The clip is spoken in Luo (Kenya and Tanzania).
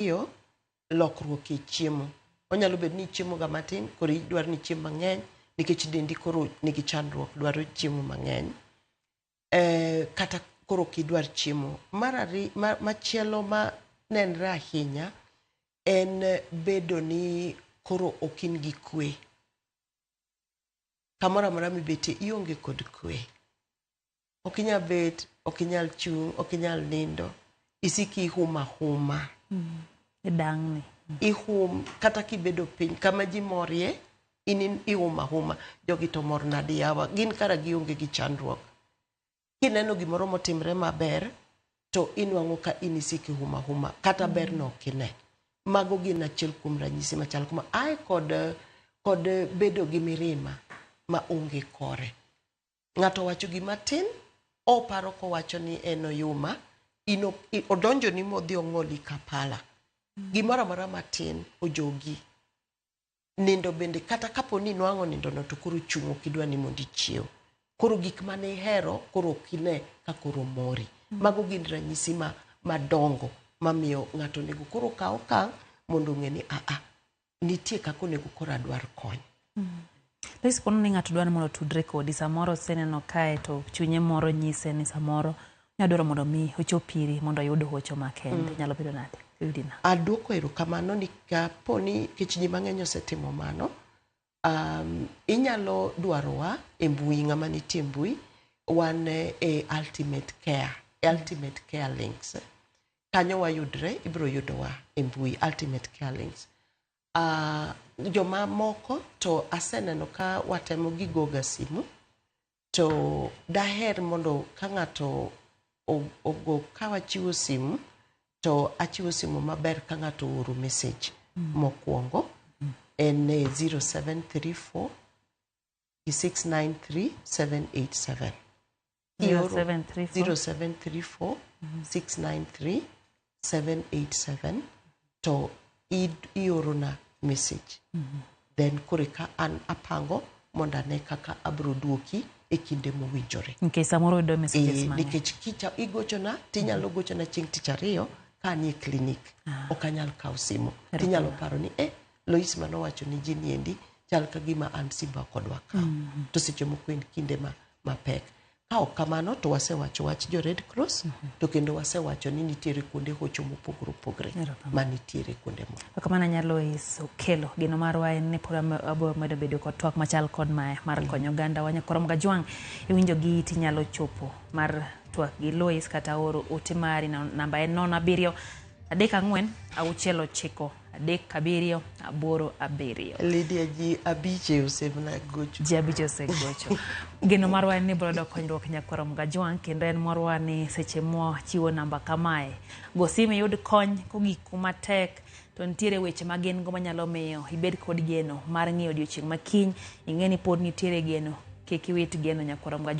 ariyo, lokruok e chiemo. Onyalo bedo ni chiemo ga matin, koro idwaro ni chiemo mang'eny, nikech dendi koro nigi chandruok, dwaro chiemo mang'eny. Kata koro kidwar chiemo. Machielo ma nenre ahinya en bedo ni koro okin gi kwe. Kamoro amora mibete ionge kod kwe. Okinyal bet, okinyal chung, okinyal nindo, isiki huma huma. Dang'ni. Ihum, kata kibedo piny, kama ji morie, ihuma huma. Jogi to mor nadi yawa, gin kara gionge gi chandruok. Kineno gimoro motimre maber, to inwang'o ka inisiki huma huma, kata ber no kine. Mago gin achiel kuom ranyisi machal kuma ai kod bedo gi mirima ma onge kore. Ng'ato wacho gima tin, oparo kowacho ni en oyuma, odonjo ni modhi ong'oli kapala. Gimoro amora matin ojogi. Nindo bende, kata kapo ni nwang'o nindo no to koro chung' kidwa ni mondo ichiew. Koro gik mane ihero, koro kine ka koro mori. Mago gin ranyisi madongo mamiyo ng'ato nego koro kaw okang' mondo ng'e ni nitie kako nego koro adwar kony. Lois, pono ni ng'ato dwaro mondo tudre kodi, samoro seneno kae to chunye moro nyise ni samoro nyadwaro mondo mi ochop iri mondo oyud hocho makende. Nyalo bedo nade? Aduoko erokamano ni kapo ni kech ji mang'eny osetimo mano, inyalo dwarowa e mbui, ng'ama nitie mbui, wan e Ultimate Care Links. Kanyo wayudre, ibiro yudowa e mbui Ultimate Care Links. Joma moko to aseneno ka watemo gigoga simu, to daher mondo ka ng'ato ogo ka wachiwo simu, to achiwo simu maber ka ng'ato oro message mokwongo en 0734 693 787. 0734 693 787 to iorona message. Then kore ka an apango mondo ane kaka abro duoki e kinde mowinjore. Okay, samoro do messages mang'eny. Nikech kicha igochona, tinyalo gochona chieng' tich ariyo ka ni e klinik. Okanyal kaw simu. Tinyalo paro ni Lois manowacho ni ji niendi chal ka gima an simba kodwa kaw. To seche moko en kinde mapek. Ka ok kamano to wasewacho wach jo Red Cross, to kendo wasewacho ni nitiere kuonde hocho mopogore opogore ma nitiere kuonde mo. Kamano nyalo kelo gino marwa en ne pod abo medo bedo kod twak machal kod mar konyo oganda wanya korom Gajwang' iwinjo gi tinyalo chopo mar twak gi Lois kata oro ote mari na namba en 07 34 609 377. Lydia ji abiche osebna gocho. Ji abiche osegocho. Gino marwa en ni brodo konyruok nyakorom Gajwang' kendo en marwa ni seche mo chiwo namba kamae. Go simu yud kony kogik kuma tek, to nitiere weche magin go manyalo miyo ibed kod geno mar ng'iyo odiochieng' makiny, ing'eni pod nitiere geno, kik iwit geno nyakorom Gajwang'.